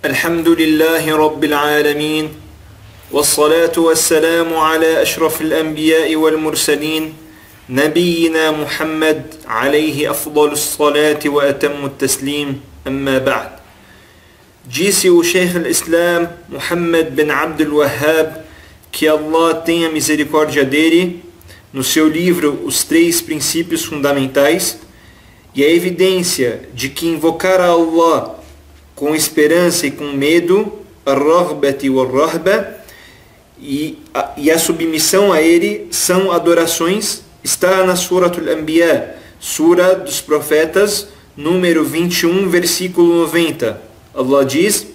الحمد لله رب العالمين والصلاة والسلام على أشرف الأنبياء والمرسلين نبينا محمد عليه أفضل الصلاة وأتم التسليم أما بعد. Disse o Sheikh al-Islam Muhammad bin Abdul Wahhab, que Allah tenha misericórdia dele, no seu livro Os Três Princípios Fundamentais, e a evidência de que invocar a Allah com esperança e com medo, ar-raghbati wal-rahba, e a submissão a ele são adorações, está na Suratul Anbiya, Sura dos Profetas, número 21, versículo 90. Allah diz: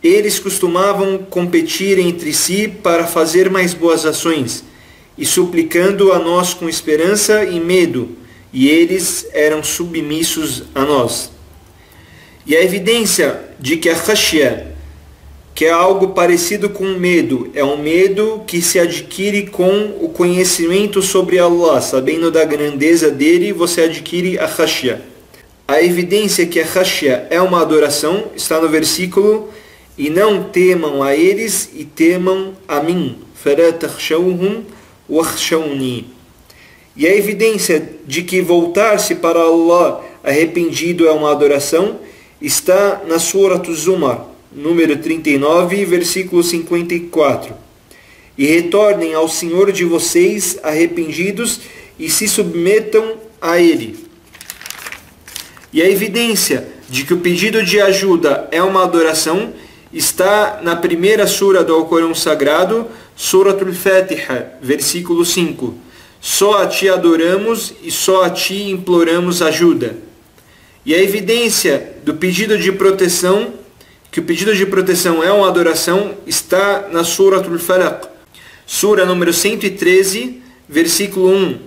eles costumavam competir entre si para fazer mais boas ações, e suplicando a nós com esperança e medo, e eles eram submissos a nós. E a evidência de que a khashya, que é algo parecido com medo, é um medo que se adquire com o conhecimento sobre Allah, sabendo da grandeza dele, você adquire a khashya. A evidência que a khashya é uma adoração está no versículo: e não temam a eles e temam a mim. فَلَا تَخْشَوْهُمْ وَخْشَوْنِي. E a evidência de que voltar-se para Allah arrependido é uma adoração está na Surah Az-Zumar, número 39, versículo 54. E retornem ao Senhor de vocês arrependidos e se submetam a Ele. E a evidência de que o pedido de ajuda é uma adoração está na primeira sura do Alcorão Sagrado, Suratul Fatiha, versículo 5. Só a Ti adoramos e só a Ti imploramos ajuda. E a evidência do pedido de proteção, que o pedido de proteção é uma adoração, está na Suratul Falaq, sura número 113, versículo 1.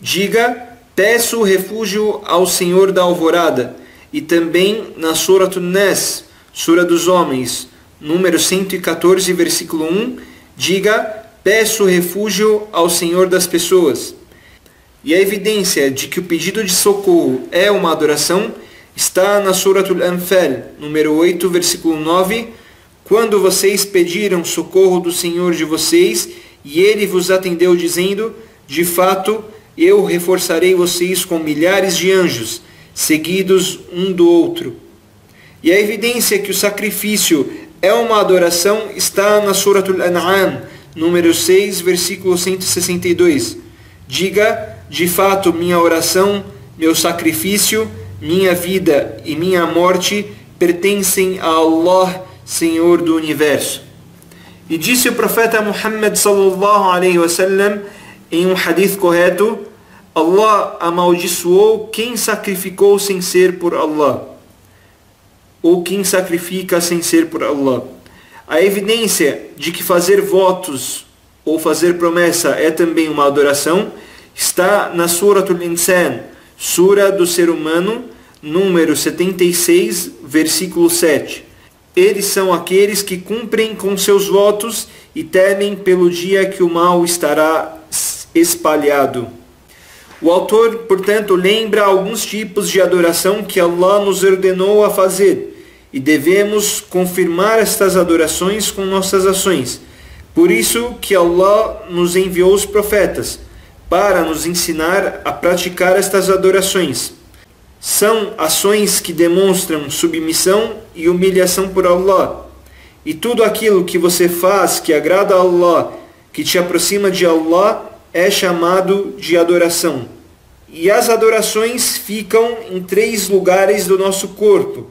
Diga: peço refúgio ao Senhor da Alvorada. E também na Suratul Nas, sura dos homens, número 114, versículo 1. Diga: peço refúgio ao Senhor das pessoas. E a evidência de que o pedido de socorro é uma adoração está na Suratul Anfal, número 8, versículo 9. Quando vocês pediram socorro do Senhor de vocês, e Ele vos atendeu dizendo: de fato, eu reforçarei vocês com milhares de anjos, seguidos um do outro. E a evidência que o sacrifício é uma adoração está na Suratul An'am, número 6, versículo 162. Diga: de fato, minha oração, meu sacrifício, minha vida e minha morte pertencem a Allah, Senhor do Universo. E disse o profeta Muhammad sallallahu alaihi wasallam em um hadith correto: Allah amaldiçoou quem sacrificou sem ser por Allah, ou quem sacrifica sem ser por Allah. A evidência de que fazer votos ou fazer promessa é também uma adoração está na Suratul Insan, sura do ser humano, número 76, versículo 7. Eles são aqueles que cumprem com seus votos e temem pelo dia que o mal estará espalhado. O autor, portanto, lembra alguns tipos de adoração que Allah nos ordenou a fazer, e devemos confirmar estas adorações com nossas ações. Por isso que Allah nos enviou os profetas, para nos ensinar a praticar estas adorações. São ações que demonstram submissão e humilhação por Allah. E tudo aquilo que você faz que agrada a Allah, que te aproxima de Allah, é chamado de adoração. E as adorações ficam em 3 lugares do nosso corpo.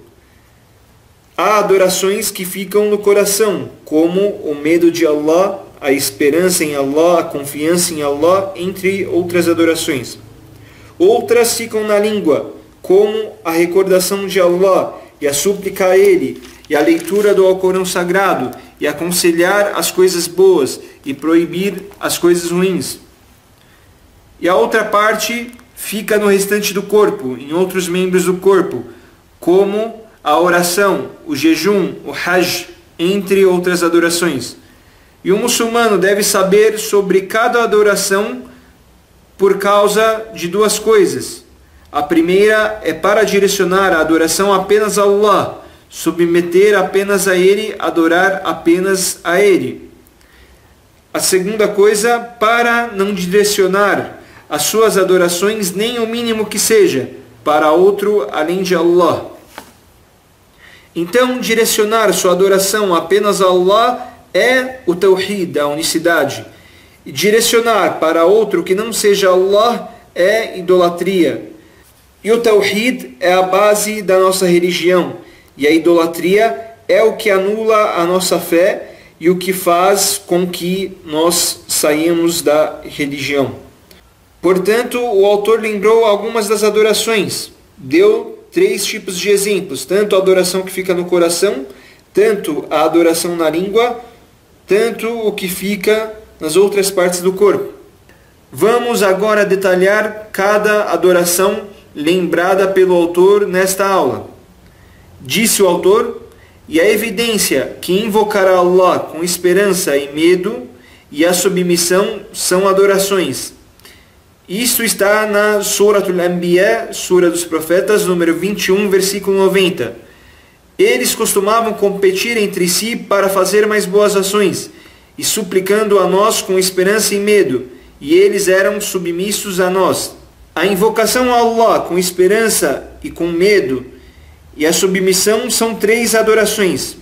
Há adorações que ficam no coração, como o medo de Allah, a esperança em Allah, a confiança em Allah, entre outras adorações. Outras ficam na língua, como a recordação de Allah e a súplica a Ele, e a leitura do Alcorão Sagrado, e aconselhar as coisas boas e proibir as coisas ruins. E a outra parte fica no restante do corpo, em outros membros do corpo, como a oração, o jejum, o hajj, entre outras adorações. E o muçulmano deve saber sobre cada adoração por causa de 2 coisas. A primeira é para direcionar a adoração apenas a Allah, submeter apenas a Ele, adorar apenas a Ele. A segunda coisa, para não direcionar as suas adorações, nem o mínimo que seja, para outro além de Allah. Então, direcionar sua adoração apenas a Allah é o Tawhid, a unicidade. E direcionar para outro que não seja Allah é idolatria. E o Tawhid é a base da nossa religião. E a idolatria é o que anula a nossa fé e o que faz com que nós saímos da religião. Portanto, o autor lembrou algumas das adorações. Deu 3 tipos de exemplos. Tanto a adoração que fica no coração, tanto a adoração na língua, tanto o que fica nas outras partes do corpo. Vamos agora detalhar cada adoração lembrada pelo autor nesta aula. Disse o autor: e a evidência que invocar a Allah com esperança e medo e a submissão são adorações. Isto está na Suratul Anbiya, Sura dos Profetas, número 21, versículo 90. Eles costumavam competir entre si para fazer mais boas ações, e suplicando a nós com esperança e medo, e eles eram submissos a nós. A invocação a Allah com esperança e com medo e a submissão são 3 adorações,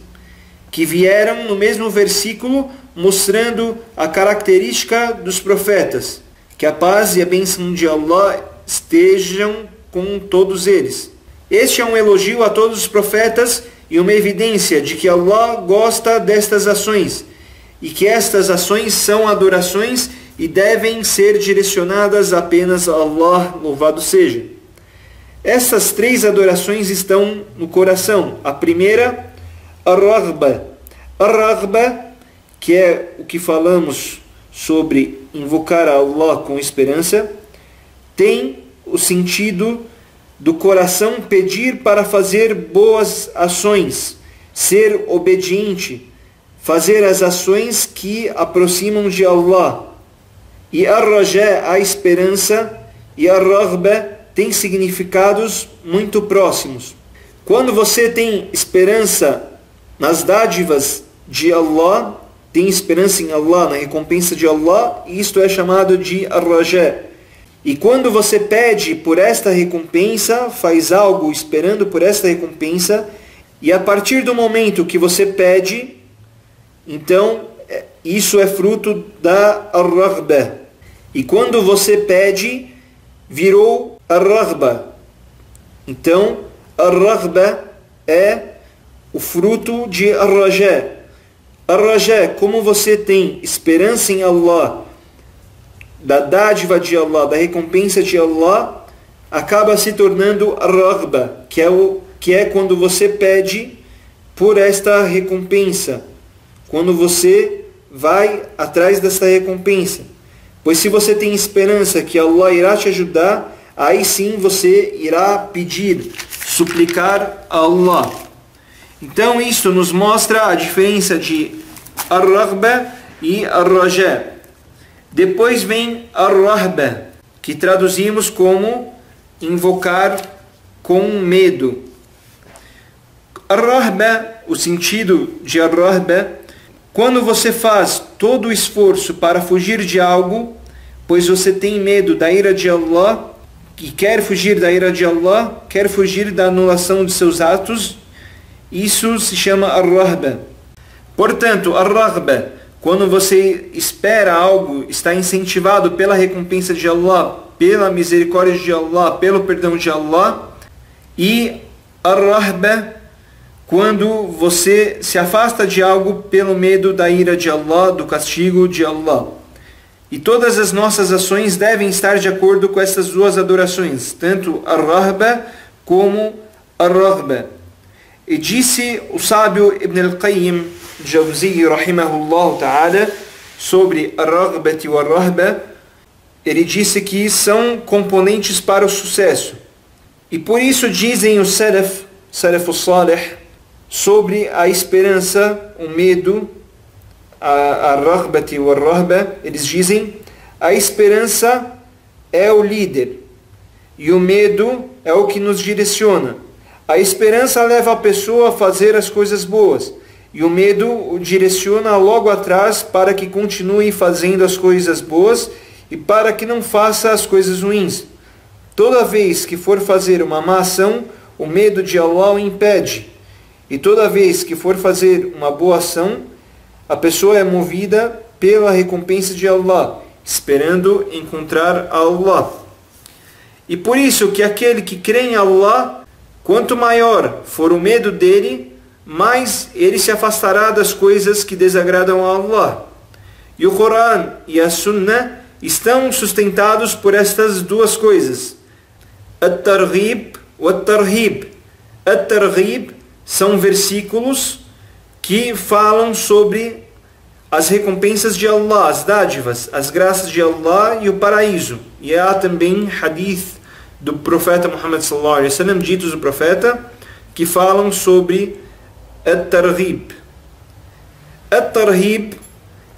que vieram no mesmo versículo mostrando a característica dos profetas. Que a paz e a bênção de Allah estejam com todos eles. Este é um elogio a todos os profetas e uma evidência de que Allah gosta destas ações e que estas ações são adorações e devem ser direcionadas apenas a Allah, louvado seja. Essas 3 adorações estão no coração. A primeira, Ar-Raghba. Ar-Raghba, que é o que falamos sobre invocar a Allah com esperança, tem o sentido do coração pedir para fazer boas ações, ser obediente, fazer as ações que aproximam de Allah. E Ar-Raja, a esperança, e Ar-Raghba tem significados muito próximos. Quando você tem esperança nas dádivas de Allah, tem esperança em Allah, na recompensa de Allah, isto é chamado de Ar-Raja. E quando você pede por esta recompensa, faz algo esperando por esta recompensa, e a partir do momento que você pede, então isso é fruto da Ar-Raghba. E quando você pede, virou Ar-Raghba. Então, Ar-Raghba é o fruto de Ar-Raja. Ar-Raja, como você tem esperança em Allah, da dádiva de Allah, da recompensa de Allah, acaba se tornando Ar-Raghba, que é quando você pede por esta recompensa, quando você vai atrás desta recompensa. Pois se você tem esperança que Allah irá te ajudar, aí sim você irá pedir, suplicar a Allah. Então isso nos mostra a diferença de Ar-Raghba e Ar-Raja. Depois vem Ar-Rahba, que traduzimos como invocar com medo. Ar-Rahba, o sentido de Ar-Rahba, quando você faz todo o esforço para fugir de algo, pois você tem medo da ira de Allah, e quer fugir da ira de Allah, quer fugir da anulação de seus atos, isso se chama Ar-Rahba. Portanto, Ar-Raghba, quando você espera algo, está incentivado pela recompensa de Allah, pela misericórdia de Allah, pelo perdão de Allah. E Ar-Rahba, quando você se afasta de algo pelo medo da ira de Allah, do castigo de Allah. E todas as nossas ações devem estar de acordo com essas 2 adorações, tanto Ar-Rahba como Ar-Raghba. E disse o sábio Ibn al-Qayyim Jawzi, rahimahullah ta'ala, sobre Ar-Raghba e o Ar-Rahba, ele disse que são componentes para o sucesso. E por isso dizem os Salaf al-Salih, sobre a esperança, o medo, a Ar-Raghba e o Ar-Rahba, eles dizem: a esperança é o líder, e o medo é o que nos direciona. A esperança leva a pessoa a fazer as coisas boas, e o medo o direciona logo atrás para que continue fazendo as coisas boas e para que não faça as coisas ruins. Toda vez que for fazer uma má ação, o medo de Allah o impede. E toda vez que for fazer uma boa ação, a pessoa é movida pela recompensa de Allah, esperando encontrar Allah. E por isso que aquele que crê em Allah, quanto maior for o medo dele, mais ele se afastará das coisas que desagradam a Allah. E o Coran e a Sunnah estão sustentados por estas duas coisas. At-Targhib e At-Tarhib. At-Targhib são versículos que falam sobre as recompensas de Allah, as dádivas, as graças de Allah e o paraíso. E há também hadith do profeta Muhammad sallallahu alaihi wasallam, ditos do profeta, que falam sobre At-Targhib. At-Tarhib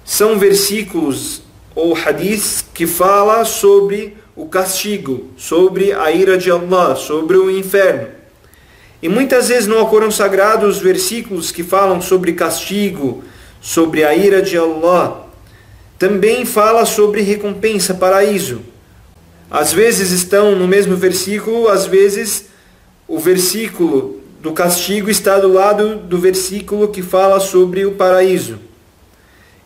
são versículos ou hadiths que falam sobre o castigo, sobre a ira de Allah, sobre o inferno. E muitas vezes no Alcorão Sagrado os versículos que falam sobre castigo, sobre a ira de Allah, também fala sobre recompensa, paraíso. Às vezes estão no mesmo versículo, às vezes o versículo do castigo está do lado do versículo que fala sobre o paraíso.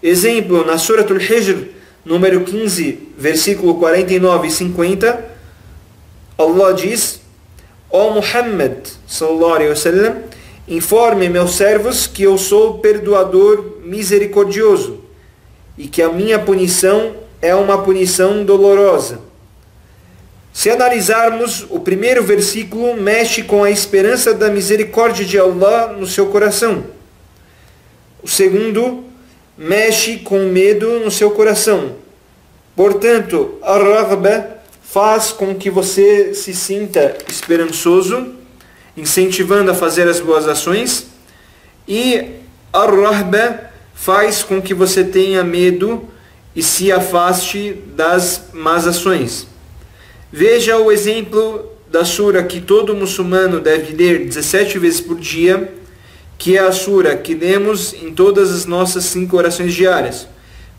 Exemplo, na Surah Al-Hijr, número 15, versículo 49 e 50, Allah diz: Ó Muhammad, sallallahu alaihi wasallam, informe meus servos que eu sou perdoador misericordioso e que a minha punição é uma punição dolorosa. Se analisarmos, o primeiro versículo mexe com a esperança da misericórdia de Allah no seu coração. O segundo mexe com medo no seu coração. Portanto, ar-raghba faz com que você se sinta esperançoso, incentivando a fazer as boas ações, e ar-rahba faz com que você tenha medo e se afaste das más ações. Veja o exemplo da sura que todo muçulmano deve ler 17 vezes por dia, que é a sura que lemos em todas as nossas 5 orações diárias.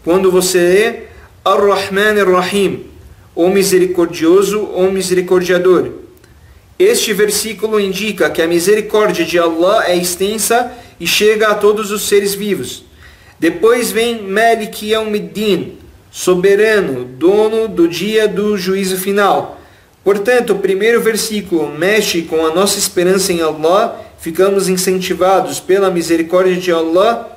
Quando você lê Ar-Rahman Ar-Rahim, ou misericordioso ou misericordiador. Este versículo indica que a misericórdia de Allah é extensa e chega a todos os seres vivos. Depois vem Malik Yawmiddin, soberano, dono do dia do juízo final. Portanto, o primeiro versículo mexe com a nossa esperança em Allah, ficamos incentivados pela misericórdia de Allah.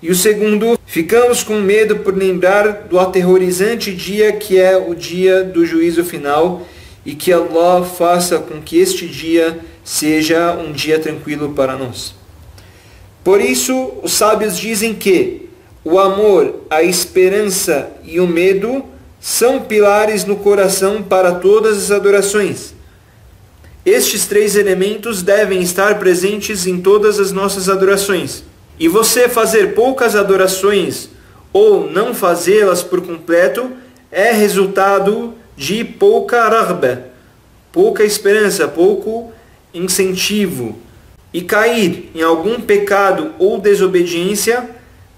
E o segundo, ficamos com medo por lembrar do aterrorizante dia que é o dia do juízo final, e que Allah faça com que este dia seja um dia tranquilo para nós. Por isso, os sábios dizem que o amor, a esperança e o medo são pilares no coração para todas as adorações. Estes 3 elementos devem estar presentes em todas as nossas adorações. E você fazer poucas adorações ou não fazê-las por completo é resultado de pouca raghba, pouca esperança, pouco incentivo. E cair em algum pecado ou desobediência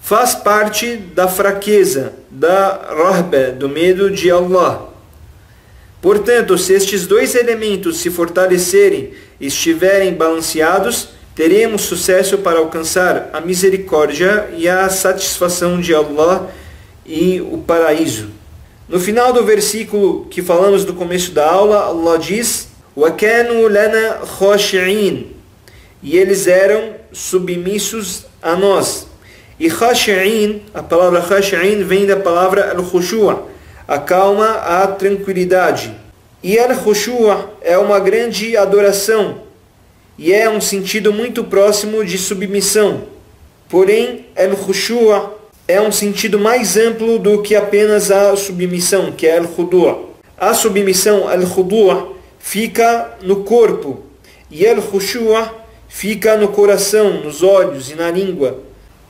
faz parte da fraqueza, da rahba, do medo de Allah. Portanto, se estes 2 elementos se fortalecerem e estiverem balanceados, teremos sucesso para alcançar a misericórdia e a satisfação de Allah e o paraíso. No final do versículo que falamos no começo da aula, Allah diz: وَكَانُوا لَنَا خَاشِعِينَ, e eles eram submissos a nós. E khashi'in, a palavra khashi'in vem da palavra al-khushu', a calma, a tranquilidade. E al-khushu' é uma grande adoração, e é um sentido muito próximo de submissão. Porém, al-khushu' é um sentido mais amplo do que apenas a submissão, que é al-khudu'. A submissão, al-khudu', fica no corpo, e al-khushu' fica no coração, nos olhos e na língua.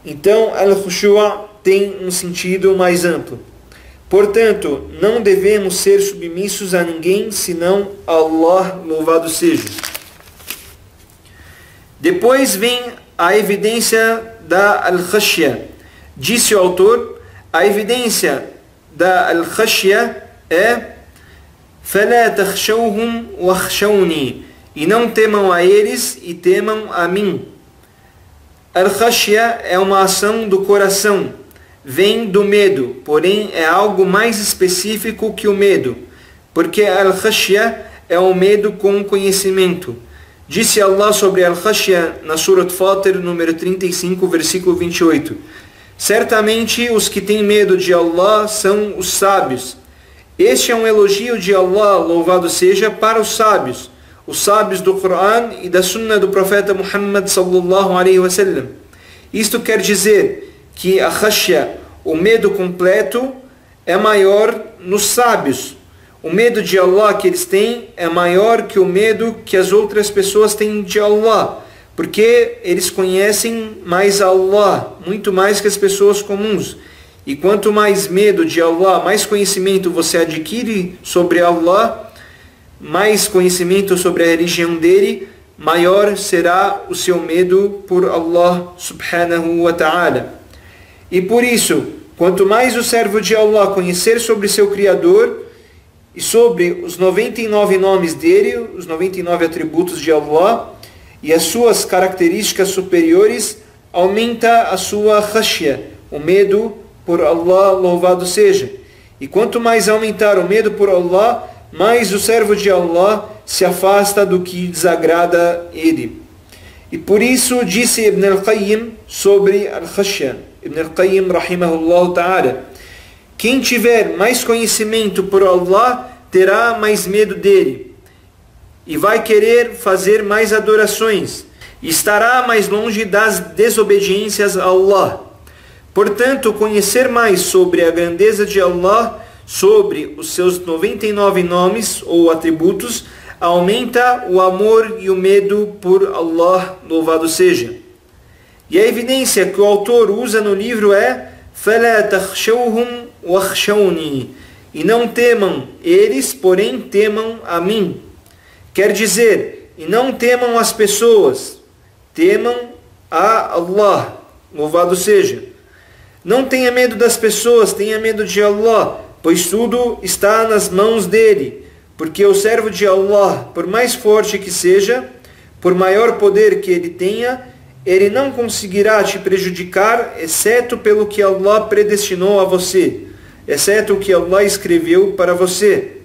Então, al-khushu' tem um sentido mais amplo. Portanto, não devemos ser submissos a ninguém senão a Allah, louvado seja. Depois vem a evidência da al-khashya. Disse o autor, a evidência da al-khashya é فَلَا تَخْشَوْهُمْ وَخْشَوْنِي, e não temam a eles e temam a mim. Al-khashya é uma ação do coração, vem do medo, porém é algo mais específico que o medo, porque al-khashya é o medo com conhecimento. Disse Allah sobre al-khashya na Surat Fatir, número 35, versículo 28. Certamente os que têm medo de Allah são os sábios. Este é um elogio de Allah, louvado seja, para os sábios do Coran e da Sunna do profeta Muhammad sallallahu alaihi wasallam. Isto quer dizer que a khashya, o medo completo, é maior nos sábios. O medo de Allah que eles têm é maior que o medo que as outras pessoas têm de Allah, porque eles conhecem mais Allah, muito mais que as pessoas comuns. E quanto mais medo de Allah, mais conhecimento você adquire sobre Allah, mais conhecimento sobre a religião dele, maior será o seu medo por Allah subhanahu wa ta'ala. E por isso, quanto mais o servo de Allah conhecer sobre seu Criador e sobre os 99 nomes dele, os 99 atributos de Allah e as suas características superiores, aumenta a sua khashya, o medo por Allah, louvado seja. E quanto mais aumentar o medo por Allah, mais o servo de Allah se afasta do que desagrada ele. E por isso disse Ibn al-Qayyim sobre al-khashya. Ibn al-Qayyim rahimahullah ta'ala: quem tiver mais conhecimento por Allah terá mais medo dele e vai querer fazer mais adorações e estará mais longe das desobediências a Allah. Portanto, conhecer mais sobre a grandeza de Allah, sobre os seus 99 nomes ou atributos, aumenta o amor e o medo por Allah, louvado seja. E a evidência que o autor usa no livro é فَلَا تَخْشَوْهُمْ وَخْشَوْنِي, e não temam eles, porém temam a mim. Quer dizer, e não temam as pessoas, temam a Allah, louvado seja. Não tenha medo das pessoas, tenha medo de Allah, pois tudo está nas mãos dele. Porque o servo de Allah, por mais forte que seja, por maior poder que ele tenha, ele não conseguirá te prejudicar, exceto pelo que Allah predestinou a você, exceto o que Allah escreveu para você.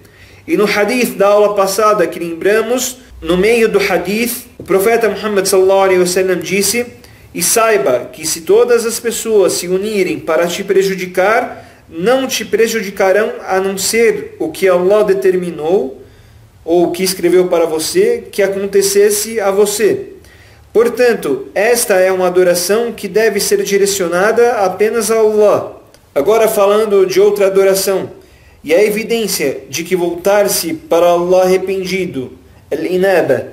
E no hadith da aula passada que lembramos, no meio do hadith, o profeta Muhammad sallallahu alaihi wasallam disse: e saiba que se todas as pessoas se unirem para te prejudicar, não te prejudicarão a não ser o que Allah determinou ou o que escreveu para você que acontecesse a você. Portanto, esta é uma adoração que deve ser direcionada apenas a Allah. Agora falando de outra adoração, e a evidência de que voltar-se para Allah arrependido, al-inaba,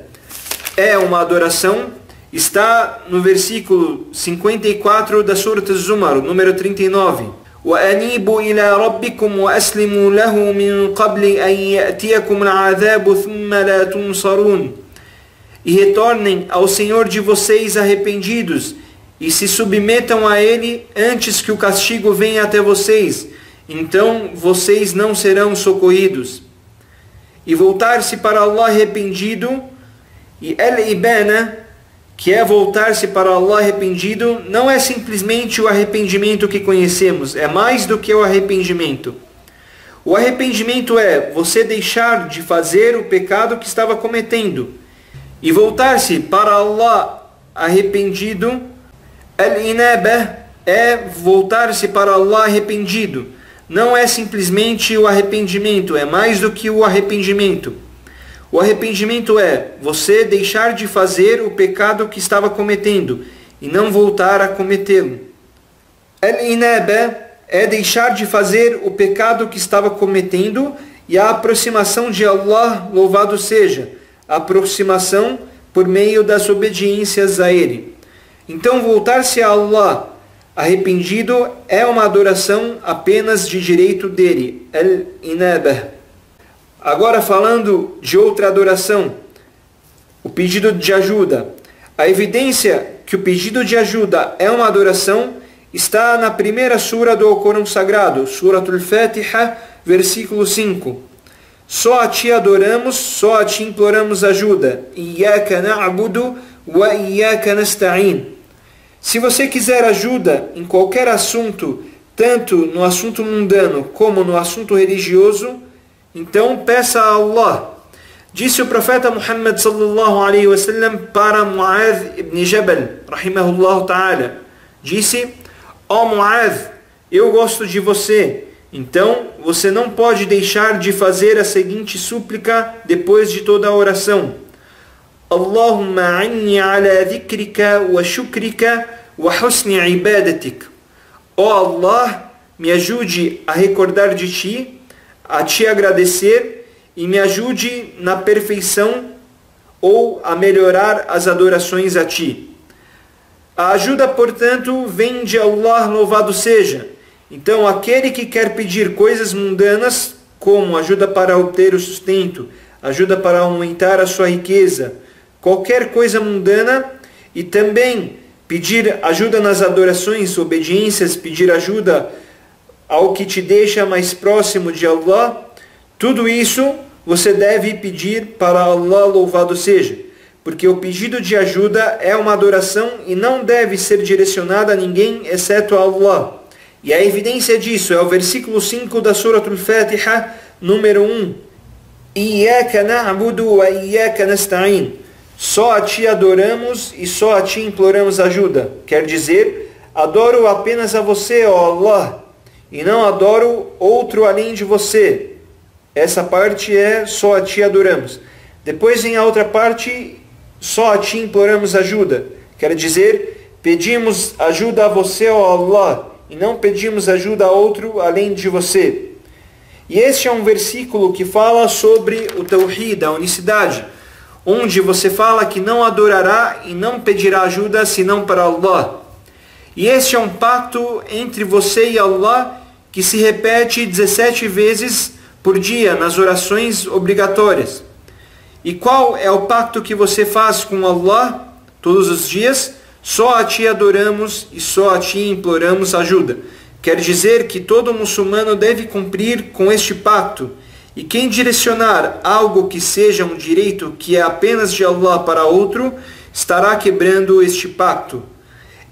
é uma adoração, está no versículo 54 da Surat Az-Zumar, número 39. وَأَنِيبُوا إِلَىٰ رَبِّكُمْ وَأَسْلِمُوا لَهُ مِنْ قَبْلِ أَنْ يَأْتِيَكُمُ الْعَذَابُ ثُمَّ لَا تُنْصَرُونَ. E retornem ao Senhor de vocês arrependidos, e se submetam a Ele antes que o castigo venha até vocês, então vocês não serão socorridos. E voltar-se para Allah arrependido, e al-ibana, que é voltar-se para Allah arrependido, não é simplesmente o arrependimento que conhecemos, é mais do que o arrependimento. O arrependimento é você deixar de fazer o pecado que estava cometendo, e voltar-se para Allah arrependido. Al-inaba é voltar-se para Allah arrependido. Não é simplesmente o arrependimento, é mais do que o arrependimento. O arrependimento é você deixar de fazer o pecado que estava cometendo e não voltar a cometê-lo. Al-inaba é deixar de fazer o pecado que estava cometendo e a aproximação de Allah, louvado seja, a aproximação por meio das obediências a Ele. Então voltar-se a Allah arrependido é uma adoração apenas de direito dele, al-inaba. Agora falando de outra adoração, o pedido de ajuda. A evidência que o pedido de ajuda é uma adoração está na primeira sura do Alcorão Sagrado, Suratul Fatiha, versículo 5. Só a Ti adoramos, só a Ti imploramos ajuda. Iyyaka na'budu wa iyyaka nasta'in. Se você quiser ajuda em qualquer assunto, tanto no assunto mundano como no assunto religioso, então peça a Allah. Disse o profeta Muhammad sallallahu alaihi wasallam para Mu'adh ibn Jabal, rahimahullah ta'ala. Disse: ó Mu'adh, eu gosto de você, então você não pode deixar de fazer a seguinte súplica depois de toda a oração: Allahumma a'inni ala dhikrika wa shukrika wa husni ibadatik. Ó Allah, me ajude a recordar de Ti, a Te agradecer e me ajude na perfeição ou a melhorar as adorações a Ti. A ajuda, portanto, vem de Allah, louvado seja. Então, aquele que quer pedir coisas mundanas, como ajuda para obter o sustento, ajuda para aumentar a sua riqueza, qualquer coisa mundana, e também pedir ajuda nas adorações, obediências, pedir ajuda ao que te deixa mais próximo de Allah, tudo isso você deve pedir para Allah, louvado seja, porque o pedido de ajuda é uma adoração e não deve ser direcionada a ninguém exceto a Allah. E a evidência disso é o versículo 5 da Suratul Fatiha, número 1. Iyyaka na'budu wa iyyaka nasta'in. Só a Ti adoramos e só a Ti imploramos ajuda. Quer dizer, adoro apenas a você, ó Allah, e não adoro outro além de você. Essa parte é só a Ti adoramos. Depois vem a outra parte, só a Ti imploramos ajuda. Quer dizer, pedimos ajuda a você, ó Allah, e não pedimos ajuda a outro além de você. E este é um versículo que fala sobre o Tawhid, a unicidade, onde você fala que não adorará e não pedirá ajuda senão para Allah. E este é um pacto entre você e Allah que se repete 17 vezes por dia nas orações obrigatórias. E qual é o pacto que você faz com Allah todos os dias? Só a Ti adoramos e só a Ti imploramos ajuda. Quer dizer que todo muçulmano deve cumprir com este pacto. E quem direcionar algo que seja um direito que é apenas de Allah para outro, estará quebrando este pacto.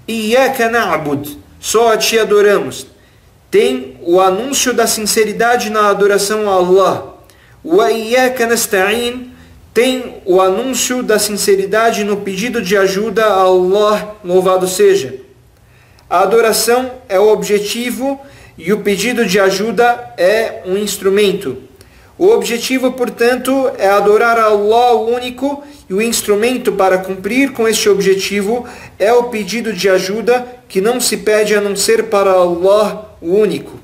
Iyyaka na'bud, só a Ti adoramos. Tem o anúncio da sinceridade na adoração a Allah. Wa iyyaka nasta'in, tem o anúncio da sinceridade no pedido de ajuda a Allah, louvado seja. A adoração é o objetivo e o pedido de ajuda é um instrumento. O objetivo, portanto, é adorar a Allah o único, e o instrumento para cumprir com este objetivo é o pedido de ajuda, que não se pede a não ser para Allah o único.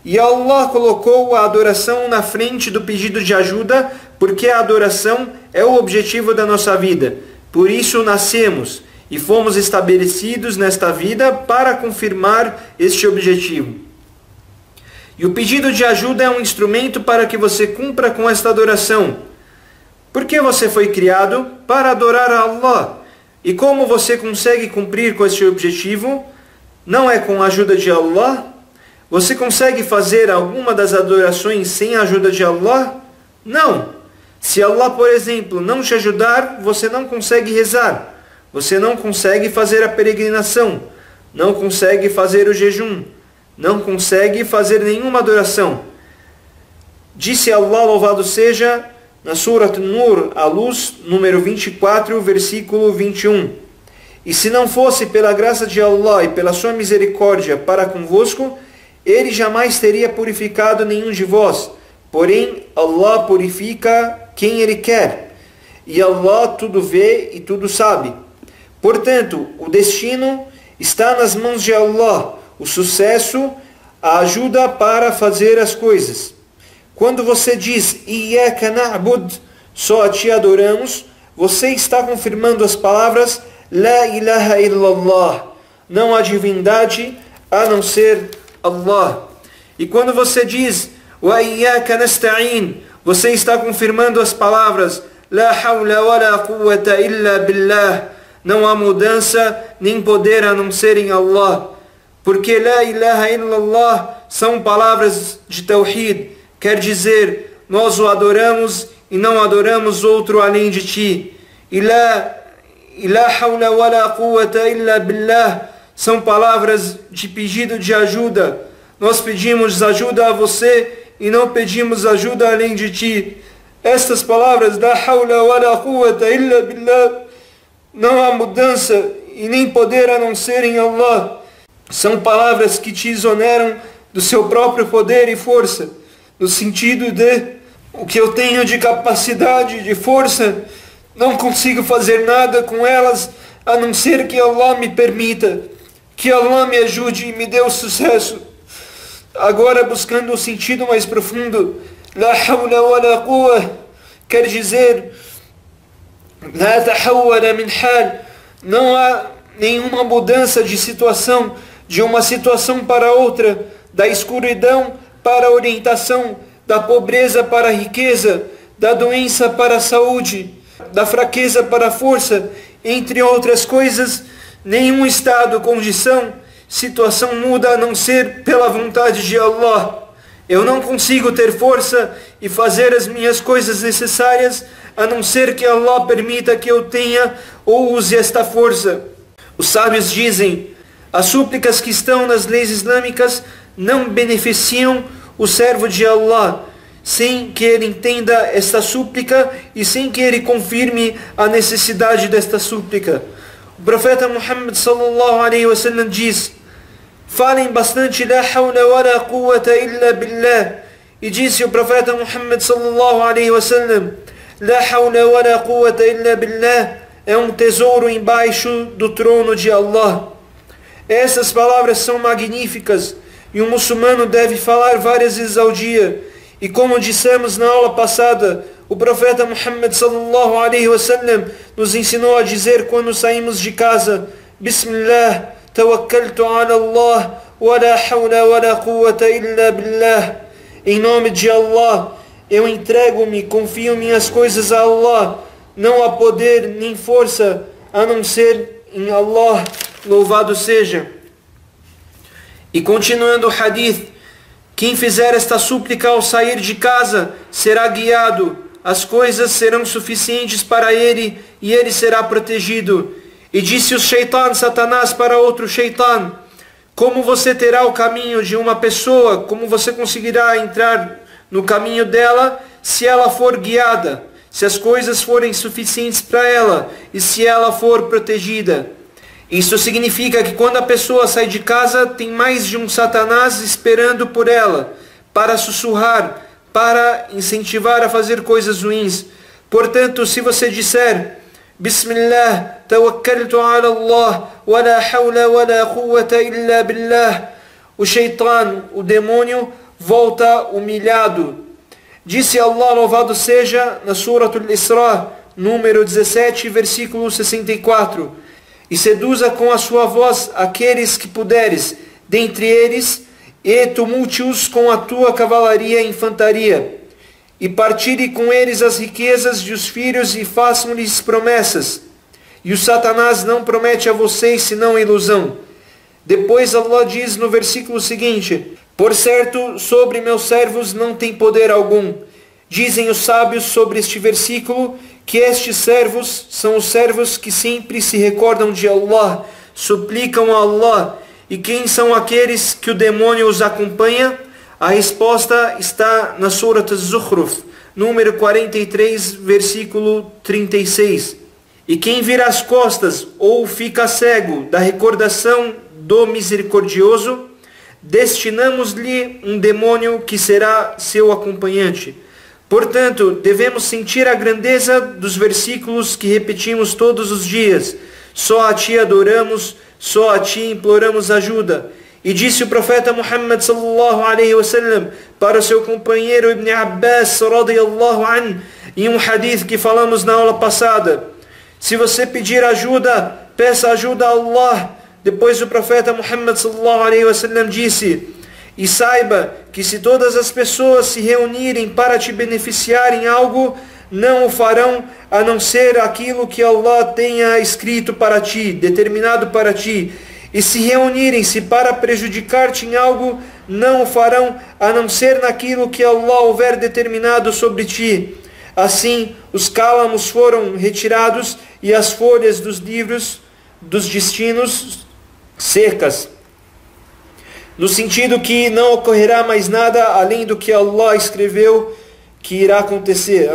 E Allah colocou a adoração na frente do pedido de ajuda, porque a adoração é o objetivo da nossa vida. Por isso nascemos e fomos estabelecidos nesta vida para confirmar este objetivo. E o pedido de ajuda é um instrumento para que você cumpra com esta adoração. Porque você foi criado para adorar a Allah. E como você consegue cumprir com este objetivo? Não é com a ajuda de Allah? Você consegue fazer alguma das adorações sem a ajuda de Allah? Não. Se Allah, por exemplo, não te ajudar, você não consegue rezar. Você não consegue fazer a peregrinação. Não consegue fazer o jejum. Não consegue fazer nenhuma adoração. Disse Allah, louvado seja, na Surat Nur, a luz, número 24, versículo 21. E se não fosse pela graça de Allah e pela sua misericórdia para convosco, Ele jamais teria purificado nenhum de vós. Porém, Allah purifica quem Ele quer. E Allah tudo vê e tudo sabe. Portanto, o destino está nas mãos de Allah. O sucesso, a ajuda para fazer as coisas. Quando você diz Iyyaka na'bud, só a Ti adoramos, você está confirmando as palavras La ilaha illallah, não há divindade a não ser Allah. E quando você diz Wa iyyaka nasta'in, você está confirmando as palavras La hawla wa la quwwata illa billah, não há mudança nem poder a não ser em Allah. Porque La ilaha illallah são palavras de Tawhid, quer dizer, nós o adoramos e não adoramos outro além de ti. E La hawla wa la quwwata illa billah são palavras de pedido de ajuda. Nós pedimos ajuda a você e não pedimos ajuda além de ti. Estas palavras, La hawla wa la quwwata illa billah, não há mudança e nem poder a não ser em Allah, são palavras que te exoneram do seu próprio poder e força, no sentido de o que eu tenho de capacidade, de força, não consigo fazer nada com elas a não ser que Allah me permita, que Allah me ajude e me dê o sucesso. Agora, buscando o sentido mais profundo, La hawla wa la quwwa quer dizer La tahawwala min hal, não há nenhuma mudança de situação, de uma situação para outra, da escuridão para a orientação, da pobreza para a riqueza, da doença para a saúde, da fraqueza para a força, entre outras coisas. Nenhum estado, condição, situação muda a não ser pela vontade de Allah. Eu não consigo ter força e fazer as minhas coisas necessárias a não ser que Allah permita que eu tenha ou use esta força. Os sábios dizem: as súplicas que estão nas leis islâmicas não beneficiam o servo de Allah, sem que ele entenda esta súplica e sem que ele confirme a necessidade desta súplica. O profeta Muhammad sallallahu alaihi wasallam diz: falem bastante La hawla wa la quwwata illa billah. E disse o profeta Muhammad sallallahu alaihi wasallam: La hawla wa la quwwata illa billah é um tesouro embaixo do trono de Allah. Essas palavras são magníficas e um muçulmano deve falar várias vezes ao dia. E como dissemos na aula passada, o profeta Muhammad sallallahu alaihi wasallam nos ensinou a dizer quando saímos de casa: Bismillah, tawakkaltu ala Allah, wa la hawla wa la quwwata illa billah. Em nome de Allah, eu entrego-me, confio minhas coisas a Allah. Não há poder nem força a não ser em Allah. Louvado seja. E continuando o hadith, quem fizer esta súplica ao sair de casa será guiado, as coisas serão suficientes para ele e ele será protegido. E disse o Shaitan, Satanás, para outro Shaitan: como você terá o caminho de uma pessoa, como você conseguirá entrar no caminho dela se ela for guiada, se as coisas forem suficientes para ela e se ela for protegida? Isso significa que quando a pessoa sai de casa, tem mais de um Satanás esperando por ela, para sussurrar, para incentivar a fazer coisas ruins. Portanto, se você disser Bismillah, tawakkaltu ala Allah, wa la hawla wa la quwwata illa billah, o Shaitan, o demônio, volta humilhado. Disse Allah, louvado seja, na Surat Al-Isra, número 17, versículo 64: e seduza com a sua voz aqueles que puderes, dentre eles, e tumulte-os com a tua cavalaria e infantaria, e partilhe com eles as riquezas de os filhos e façam-lhes promessas. E o Satanás não promete a vocês senão ilusão. Depois Allah diz no versículo seguinte: por certo, sobre meus servos não tem poder algum. Dizem os sábios sobre este versículo que estes servos são os servos que sempre se recordam de Allah, suplicam a Allah. E quem são aqueles que o demônio os acompanha? A resposta está na Surat Az-Zukhruf, número 43, versículo 36. E quem vira as costas ou fica cego da recordação do misericordioso, destinamos-lhe um demônio que será seu acompanhante. Portanto, devemos sentir a grandeza dos versículos que repetimos todos os dias. Só a ti adoramos, só a ti imploramos ajuda. E disse o profeta Muhammad sallallahu alaihi wasallam para o seu companheiro Ibn Abbas radiyallahu anhu, em um hadith que falamos na aula passada: se você pedir ajuda, peça ajuda a Allah. Depois o profeta Muhammad sallallahu alaihi wasallam disse: e saiba que se todas as pessoas se reunirem para te beneficiar em algo, não o farão a não ser aquilo que Allah tenha escrito para ti, determinado para ti. E se reunirem-se para prejudicar-te em algo, não o farão a não ser naquilo que Allah houver determinado sobre ti. Assim, os cálamos foram retirados e as folhas dos livros dos destinos secas, no sentido que não ocorrerá mais nada além do que Allah escreveu que irá acontecer,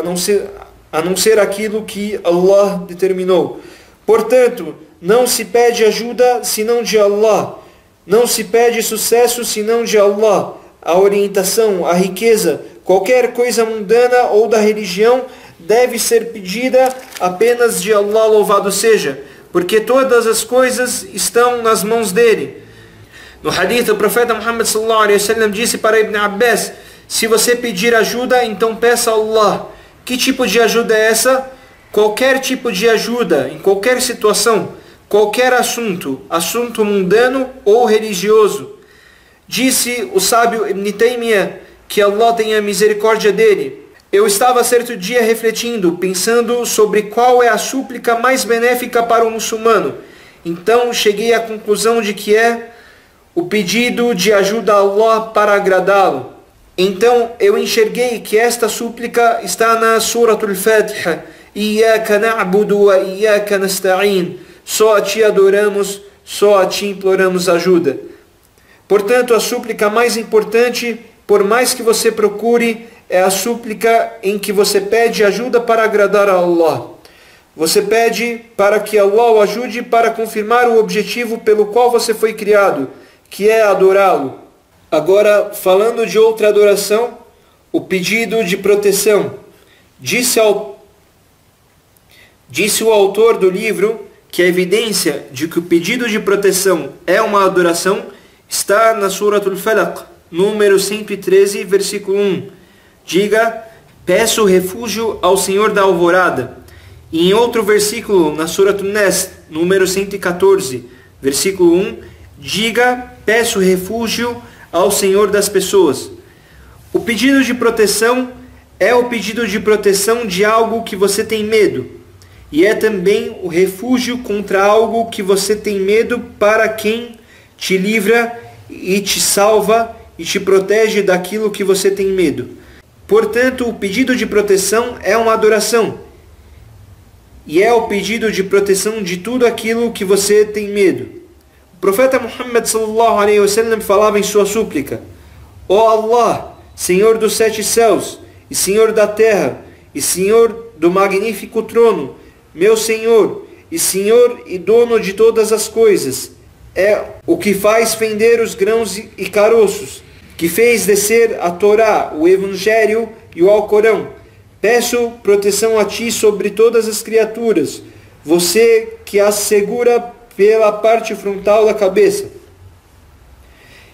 a não ser aquilo que Allah determinou. Portanto, não se pede ajuda senão de Allah, não se pede sucesso senão de Allah. A orientação, a riqueza, qualquer coisa mundana ou da religião deve ser pedida apenas de Allah, louvado seja, porque todas as coisas estão nas mãos dele. No hadith, o profeta Muhammad sallallahu alaihi wasallam disse para Ibn Abbas: se você pedir ajuda, então peça a Allah. Que tipo de ajuda é essa? Qualquer tipo de ajuda, em qualquer situação, qualquer assunto mundano ou religioso. Disse o sábio Ibn Taymiyyah, que Allah tenha misericórdia dele: eu estava certo dia refletindo, pensando sobre qual é a súplica mais benéfica para o muçulmano. Então cheguei à conclusão de que é o pedido de ajuda a Allah para agradá-lo. Então eu enxerguei que esta súplica está na Suratul Fatiha: Iyaka na'budu wa iyaka nasta'in. Só a ti adoramos, só a ti imploramos ajuda. Portanto, a súplica mais importante, por mais que você procure, é a súplica em que você pede ajuda para agradar a Allah. Você pede para que Allah o ajude para confirmar o objetivo pelo qual você foi criado, que é adorá-lo. Agora, falando de outra adoração, o pedido de proteção. Disse o autor do livro que a evidência de que o pedido de proteção é uma adoração está na Suratul Falaq, número 113, versículo 1. Diga: peço refúgio ao Senhor da Alvorada. E em outro versículo, na Suratul Nas, número 114, versículo 1, diga: peço refúgio ao Senhor das pessoas. O pedido de proteção é o pedido de proteção de algo que você tem medo. E é também o refúgio contra algo que você tem medo, para quem te livra e te salva e te protege daquilo que você tem medo. Portanto, o pedido de proteção é uma adoração. E é o pedido de proteção de tudo aquilo que você tem medo. O profeta Muhammad sallallahu alaihi wasallam falava em sua súplica: ó Allah, Senhor dos 7 céus, e Senhor da terra, e Senhor do magnífico trono, meu Senhor, e Senhor e dono de todas as coisas, é o que faz fender os grãos e caroços, que fez descer a Torá, o Evangelho e o Alcorão. Peço proteção a ti sobre todas as criaturas, você que as segura pela parte frontal da cabeça.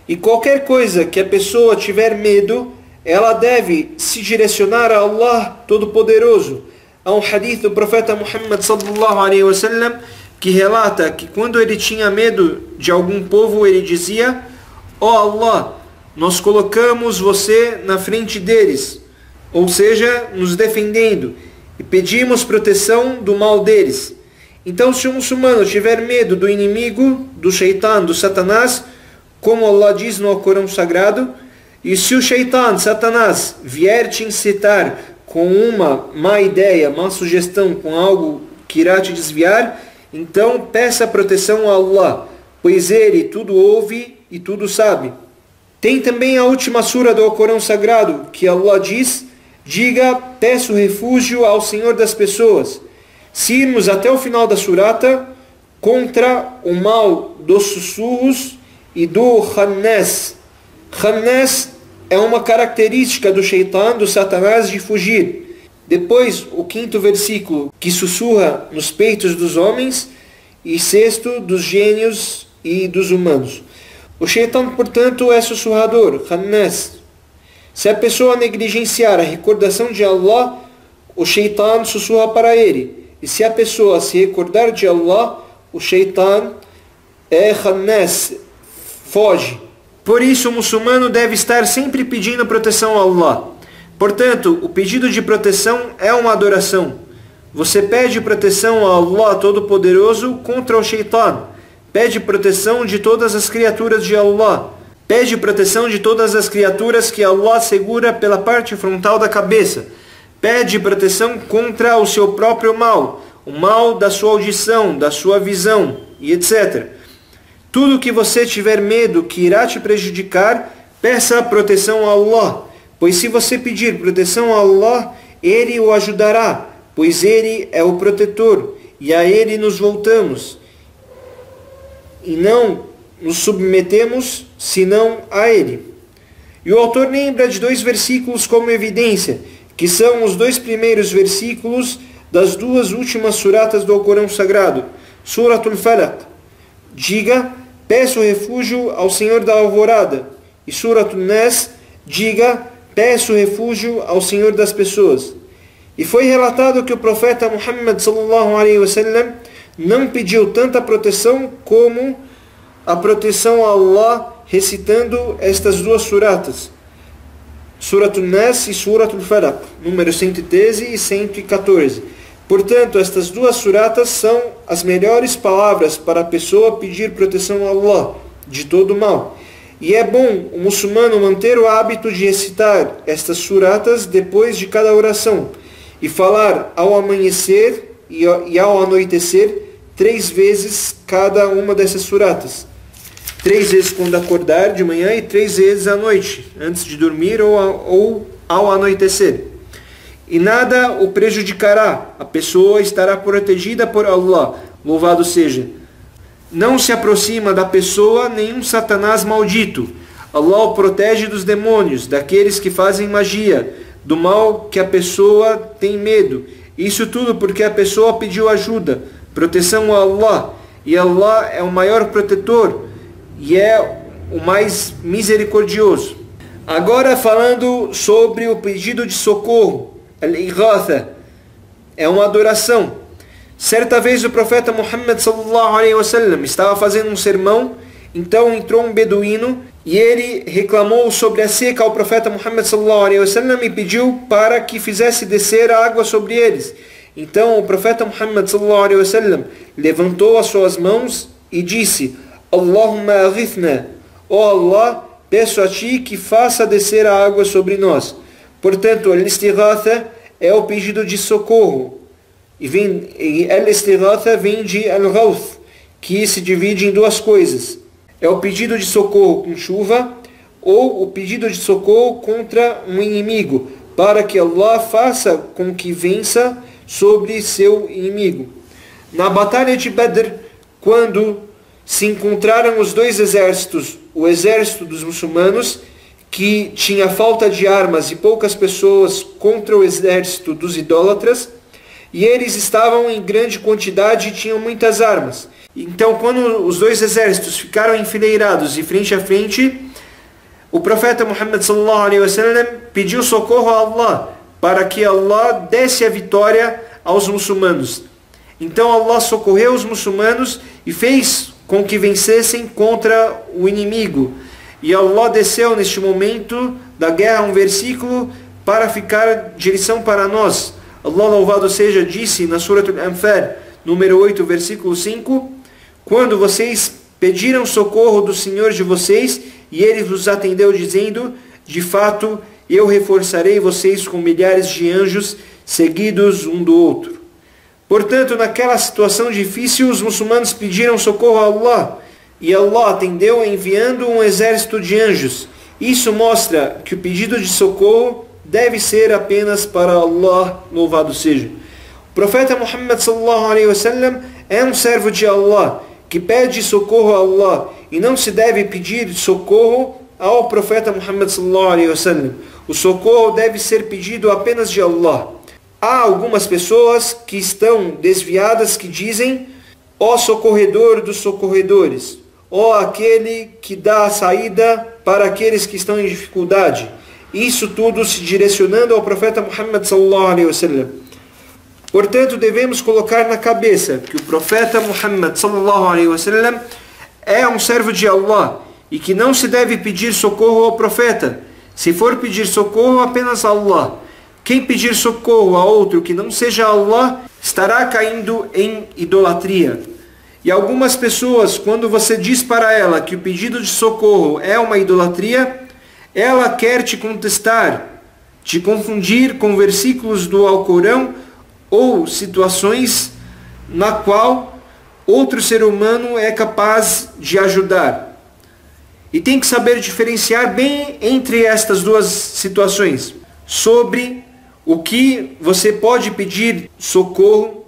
E qualquer coisa que a pessoa tiver medo, ela deve se direcionar a Allah Todo-Poderoso. Há um hadith do profeta Muhammad sallallahu alaihi wasallam que relata que quando ele tinha medo de algum povo, ele dizia: ó Allah, nós colocamos você na frente deles, ou seja, nos defendendo, e pedimos proteção do mal deles. Então, se um muçulmano tiver medo do inimigo, do shaitan, do Satanás, como Allah diz no Alcorão Sagrado, e se o shaitan, Satanás, vier te incitar com uma má ideia, má sugestão, com algo que irá te desviar, então peça proteção a Allah, pois Ele tudo ouve e tudo sabe. Tem também a última sura do Alcorão Sagrado, que Allah diz: diga, peço refúgio ao Senhor das pessoas. Se irmos até o final da surata, contra o mal dos sussurros e do Khannas. Khannas é uma característica do shaitan, do Satanás, de fugir. Depois, o 5º versículo, que sussurra nos peitos dos homens, e 6º, dos gênios e dos humanos. O shaitan, portanto, é sussurrador, Khannas. Se a pessoa negligenciar a recordação de Allah, o shaitan sussurra para ele. E se a pessoa se recordar de Allah, o shaitan é Khannas, foge. Por isso o muçulmano deve estar sempre pedindo proteção a Allah, Portanto, o pedido de proteção é uma adoração. Você pede proteção a Allah Todo-Poderoso contra o Shaitan. Pede proteção de todas as criaturas de Allah. Pede proteção de todas as criaturas que Allah segura pela parte frontal da cabeça. Pede proteção contra o seu próprio mal, o mal da sua audição, da sua visão e etc. Tudo que você tiver medo que irá te prejudicar, peça proteção a Allah. Pois se você pedir proteção a Allah, Ele o ajudará, pois Ele é o protetor, e a Ele nos voltamos. E não nos submetemos, senão a Ele. E o autor lembra de 2 versículos como evidência, que são os 2 primeiros versículos das 2 últimas suratas do Alcorão Sagrado. Suratul Falaq. Diga, peço refúgio ao Senhor da Alvorada. E Suratul Nas. Diga, peço refúgio ao Senhor das pessoas. E foi relatado que o profeta Muhammad sallallahu alaihi wasallam não pediu tanta proteção como a proteção a Allah recitando estas 2 suratas. Suratul Nas e Suratul Falaq, número 113 e 114. Portanto, estas 2 suratas são as melhores palavras para a pessoa pedir proteção a Allah de todo mal. E é bom o muçulmano manter o hábito de recitar estas suratas depois de cada oração e falar ao amanhecer e ao anoitecer 3 vezes cada uma dessas suratas. 3 vezes quando acordar de manhã e 3 vezes à noite, antes de dormir ou ao anoitecer. E nada o prejudicará, a pessoa estará protegida por Allah, louvado seja. Não se aproxima da pessoa nenhum Satanás maldito. Allah o protege dos demônios, daqueles que fazem magia, do mal que a pessoa tem medo. Isso tudo porque a pessoa pediu ajuda, proteção a Allah. E Allah é o maior protetor e é o mais misericordioso. Agora falando sobre o pedido de socorro, al-ighatha, é uma adoração. Certa vez o profeta Muhammad sallallahu alaihi wasallam estava fazendo um sermão, então entrou um beduíno e ele reclamou sobre a seca ao profeta Muhammad sallallahu alaihi wasallam e pediu para que fizesse descer a água sobre eles. Então o profeta Muhammad sallallahu alaihi wasallam levantou as suas mãos e disse: Allahumma aghithna, ó Allah, peço a ti que faça descer a água sobre nós. Portanto, al-istighatha é o pedido de socorro. E al-istighatha vem de al-ghawth, que se divide em 2 coisas. É o pedido de socorro com chuva ou o pedido de socorro contra um inimigo, para que Allah faça com que vença sobre seu inimigo. Na batalha de Badr, quando se encontraram os 2 exércitos, o exército dos muçulmanos, que tinha falta de armas e poucas pessoas, contra o exército dos idólatras, e eles estavam em grande quantidade e tinham muitas armas. Então, quando os 2 exércitos ficaram enfileirados de frente a frente, o profeta Muhammad sallallahu alaihi wasallam pediu socorro a Allah, para que Allah desse a vitória aos muçulmanos. Então Allah socorreu os muçulmanos e fez com que vencessem contra o inimigo. E Allah desceu neste momento da guerra um versículo para ficar de lição para nós. Allah louvado seja disse na Suratul Anfal, número 8, versículo 5: quando vocês pediram socorro do Senhor de vocês, e Ele vos atendeu dizendo: de fato, eu reforçarei vocês com milhares de anjos seguidos um do outro. Portanto, naquela situação difícil, os muçulmanos pediram socorro a Allah, e Allah atendeu enviando um exército de anjos. Isso mostra que o pedido de socorro deve ser apenas para Allah, louvado seja. O profeta Muhammad sallallahu alaihi wasallam é um servo de Allah, que pede socorro a Allah, e não se deve pedir socorro ao profeta Muhammad sallallahu alaihi wasallam. O socorro deve ser pedido apenas de Allah. Há algumas pessoas que estão desviadas que dizem: ó socorredor dos socorredores, ó aquele que dá a saída para aqueles que estão em dificuldade. Isso tudo se direcionando ao profeta Muhammad sallallahu alaihi wasallam. Portanto, devemos colocar na cabeça que o profeta Muhammad sallallahu alaihi wasallam é um servo de Allah e que não se deve pedir socorro ao profeta, Se for pedir socorro, apenas a Allah. Quem pedir socorro a outro que não seja Allah, estará caindo em idolatria. E algumas pessoas, quando você diz para ela que o pedido de socorro é uma idolatria, ela quer te contestar, te confundir com versículos do Alcorão ou situações na qual outro ser humano é capaz de ajudar. E tem que saber diferenciar bem entre estas duas situações, sobre o que você pode pedir socorro,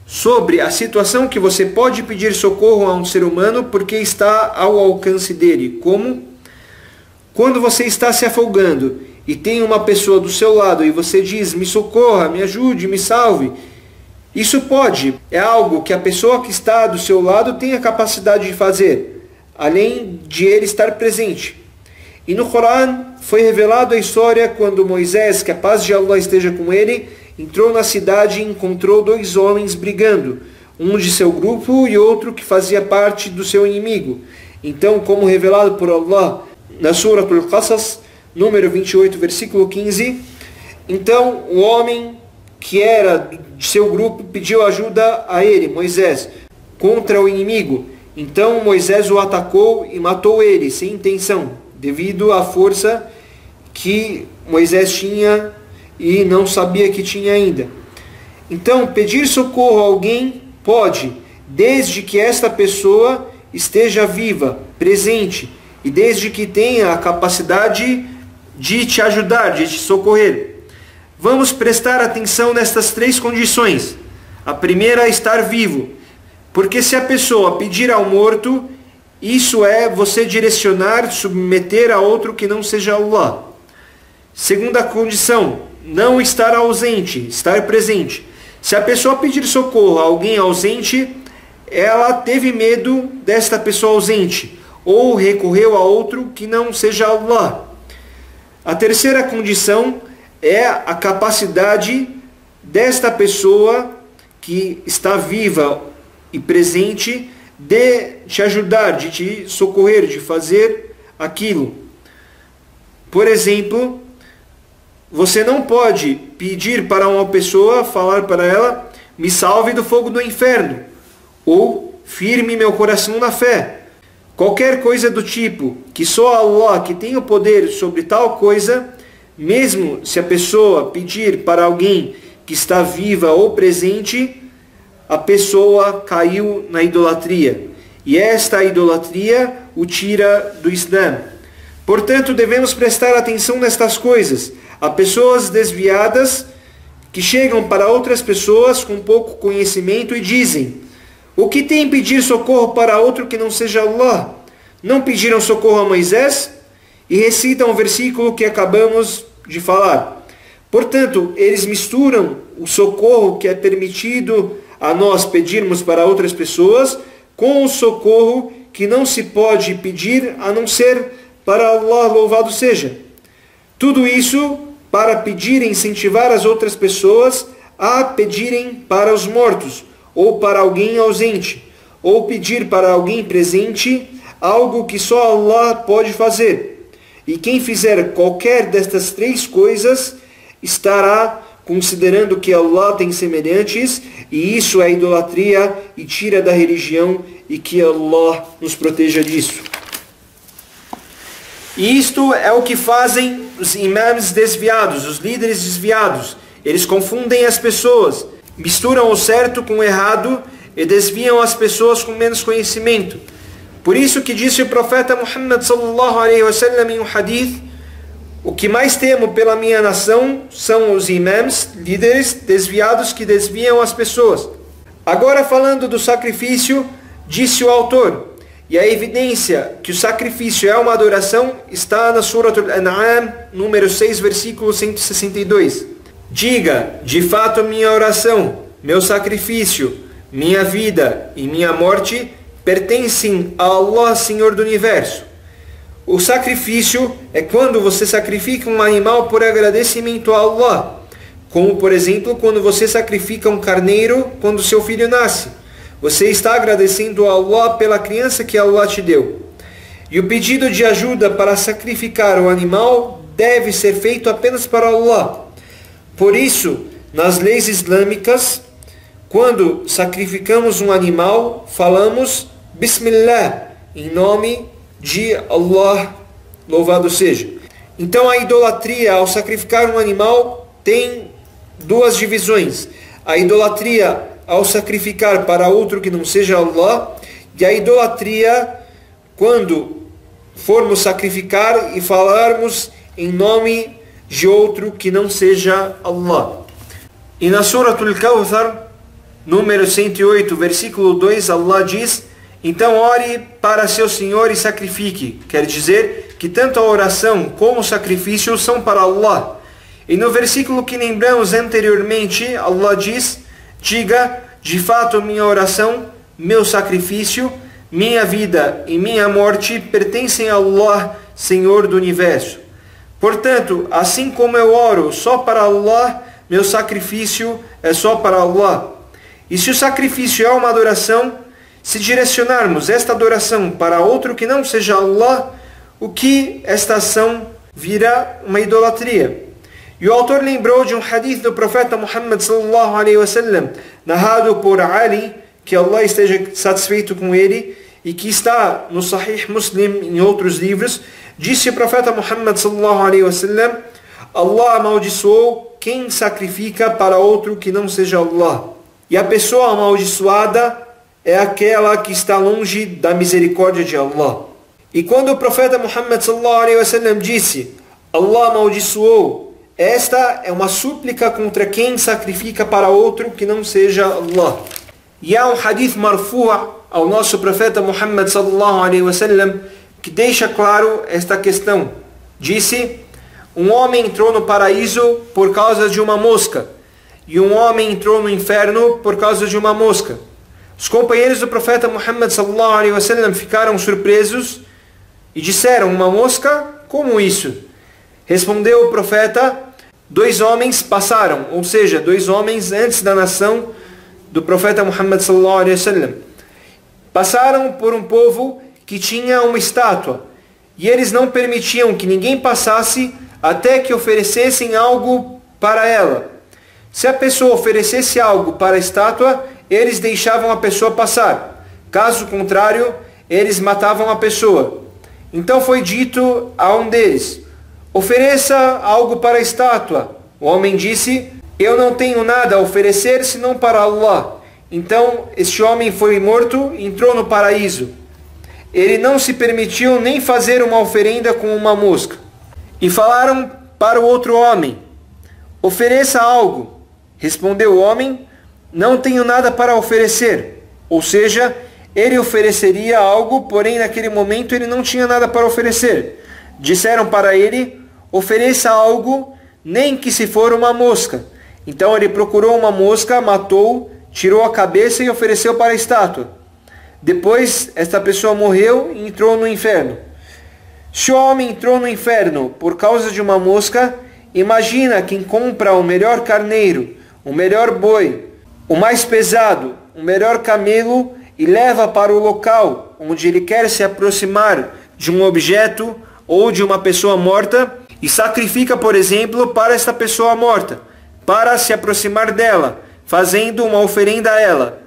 sobre a situação que você pode pedir socorro a um ser humano porque está ao alcance dele, como quando você está se afogando e tem uma pessoa do seu lado e você diz, me socorra, me ajude, me salve. Isso é algo que a pessoa que está do seu lado tem a capacidade de fazer, além de ele estar presente. E no Corão foi revelado a história quando Moisés, que a paz de Allah esteja com ele, entrou na cidade e encontrou 2 homens brigando, um de seu grupo e outro que fazia parte do seu inimigo. Então, como revelado por Allah na Surah Al-Qasas, número 28, versículo 15, então o homem que era de seu grupo pediu ajuda a ele, Moisés, contra o inimigo. Então Moisés o atacou e matou ele, sem intenção, devido à força que Moisés tinha e não sabia que tinha ainda. Então, pedir socorro a alguém pode, desde que esta pessoa esteja viva, presente, e desde que tenha a capacidade de te ajudar, de te socorrer. Vamos prestar atenção nestas 3 condições. A primeira é estar vivo, porque se a pessoa pedir ao morto, isso é você direcionar, submeter a outro que não seja Allah. Segunda condição, não estar ausente, estar presente. Se a pessoa pedir socorro a alguém ausente, ela teve medo desta pessoa ausente, ou recorreu a outro que não seja Allah. A terceira condição é a capacidade desta pessoa que está viva e presente de te ajudar, de te socorrer, de fazer aquilo. Por exemplo, você não pode pedir para uma pessoa, falar para ela, me salve do fogo do inferno, ou firme meu coração na fé. Qualquer coisa do tipo, que só Allah que tem o poder sobre tal coisa, mesmo se a pessoa pedir para alguém que está viva ou presente, a pessoa caiu na idolatria. E esta idolatria o tira do Islã. Portanto, devemos prestar atenção nestas coisas. Há pessoas desviadas que chegam para outras pessoas com pouco conhecimento e dizem, o que tem pedir socorro para outro que não seja Allah? Não pediram socorro a Moisés? E recitam o versículo que acabamos de falar. Portanto, eles misturam o socorro que é permitido a nós pedirmos para outras pessoas com o socorro que não se pode pedir a não ser para Allah, louvado seja. Tudo isso para pedir e incentivar as outras pessoas a pedirem para os mortos, ou para alguém ausente, ou pedir para alguém presente algo que só Allah pode fazer. E quem fizer qualquer destas 3 coisas estará considerando que Allah tem semelhantes, e isso é idolatria e tira da religião, e que Allah nos proteja disso. E isto é o que fazem os imãs desviados, os líderes desviados. Eles confundem as pessoas, misturam o certo com o errado e desviam as pessoas com menos conhecimento. Por isso que disse o profeta Muhammad sallallahu alaihi wasallam em um hadith, o que mais temo pela minha nação são os imãs, líderes desviados que desviam as pessoas. Agora falando do sacrifício, disse o autor, e a evidência que o sacrifício é uma adoração está na Surah Al-An'am, número 6, versículo 162. Diga, de fato minha oração, meu sacrifício, minha vida e minha morte pertencem a Allah, Senhor do Universo. O sacrifício é quando você sacrifica um animal por agradecimento a Allah, como por exemplo quando você sacrifica um carneiro quando seu filho nasce. Você está agradecendo a Allah pela criança que Allah te deu. E o pedido de ajuda para sacrificar o animal deve ser feito apenas para Allah. Por isso, nas leis islâmicas, quando sacrificamos um animal, falamos Bismillah, em nome de Allah, louvado seja. Então a idolatria ao sacrificar um animal tem duas divisões. A idolatria ao sacrificar para outro que não seja Allah, e a idolatria quando formos sacrificar e falarmos em nome de outro que não seja Allah. E na Suratul Kawthar, número 108, versículo 2, Allah diz: então ore para seu Senhor e sacrifique. Quer dizer que tanto a oração como o sacrifício são para Allah. E no versículo que lembramos anteriormente, Allah diz: diga, de fato minha oração, meu sacrifício, minha vida e minha morte pertencem a Allah, Senhor do Universo. Portanto, assim como eu oro só para Allah, meu sacrifício é só para Allah. E se o sacrifício é uma adoração, se direcionarmos esta adoração para outro que não seja Allah, o que esta ação vira uma idolatria. E o autor lembrou de um hadith do profeta Muhammad sallallahu alaihi wasallam, narrado por Ali, que Allah esteja satisfeito com ele, e que está no Sahih Muslim e em outros livros. Disse o profeta Muhammad sallallahu alaihi wasallam: Allah amaldiçoou quem sacrifica para outro que não seja Allah. E a pessoa amaldiçoada é aquela que está longe da misericórdia de Allah. E quando o profeta Muhammad sallallahu alaihi wasallam disse: Allah amaldiçoou, esta é uma súplica contra quem sacrifica para outro que não seja Allah. E há um hadith marfu' ao nosso profeta Muhammad sallallahu alaihi wasallam que deixa claro esta questão. Disse: um homem entrou no paraíso por causa de uma mosca, e um homem entrou no inferno por causa de uma mosca. Os companheiros do profeta Muhammad sallallahu alaihi wasallam ficaram surpresos e disseram: uma mosca? Como isso? Respondeu o profeta: dois homens passaram, ou seja, dois homens antes da nação do profeta Muhammad sallallahu alaihi wasallam. Passaram por um povo que tinha uma estátua, e eles não permitiam que ninguém passasse até que oferecessem algo para ela. Se a pessoa oferecesse algo para a estátua, eles deixavam a pessoa passar. Caso contrário, eles matavam a pessoa. Então foi dito a um deles: ofereça algo para a estátua. O homem disse: eu não tenho nada a oferecer senão para Allah. Então este homem foi morto e entrou no paraíso. Ele não se permitiu nem fazer uma oferenda com uma mosca. E falaram para o outro homem: ofereça algo. Respondeu o homem: não tenho nada para oferecer. Ou seja, ele ofereceria algo, porém naquele momento ele não tinha nada para oferecer. Disseram para ele: ofereça algo, nem que se for uma mosca. Então ele procurou uma mosca, matou, tirou a cabeça e ofereceu para a estátua. Depois esta pessoa morreu e entrou no inferno. Se o homem entrou no inferno por causa de uma mosca, imagina quem compra o melhor carneiro, o melhor boi, o mais pesado, o melhor camelo e leva para o local onde ele quer se aproximar de um objeto ou de uma pessoa morta e sacrifica, por exemplo, para esta pessoa morta, para se aproximar dela, fazendo uma oferenda a ela.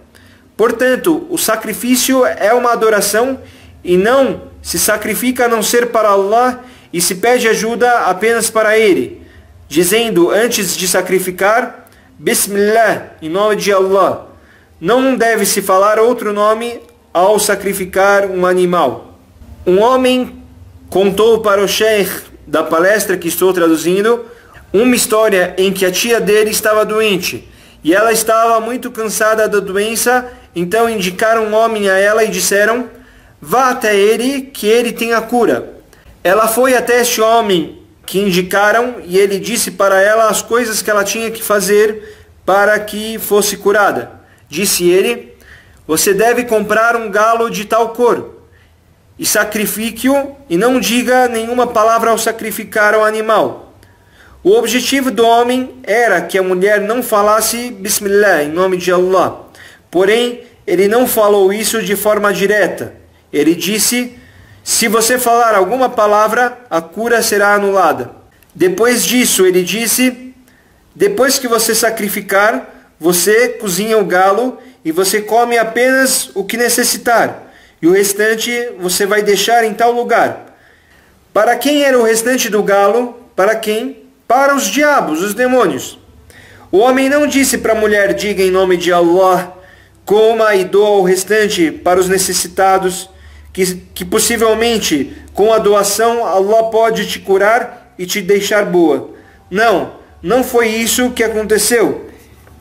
Portanto, o sacrifício é uma adoração e não se sacrifica a não ser para Allah e se pede ajuda apenas para Ele, dizendo antes de sacrificar: Bismillah, em nome de Allah. Não deve-se falar outro nome ao sacrificar um animal. Um homem contou para o sheikh da palestra que estou traduzindo uma história em que a tia dele estava doente e ela estava muito cansada da doença. Então indicaram um homem a ela e disseram: vá até ele, que ele tem a cura. Ela foi até este homem que indicaram e ele disse para ela as coisas que ela tinha que fazer para que fosse curada. Disse ele: você deve comprar um galo de tal cor e sacrifique-o e não diga nenhuma palavra ao sacrificar o animal. O objetivo do homem era que a mulher não falasse Bismillah, em nome de Allah. Porém, ele não falou isso de forma direta. Ele disse: se você falar alguma palavra, a cura será anulada. Depois disso, ele disse: depois que você sacrificar, você cozinha o galo e você come apenas o que necessitar, e o restante você vai deixar em tal lugar. Para quem era o restante do galo? Para quem? Para os diabos, os demônios. O homem não disse para a mulher: diga em nome de Allah, coma e doa o restante para os necessitados, que possivelmente com a doação Allah pode te curar e te deixar boa. Não, não foi isso que aconteceu.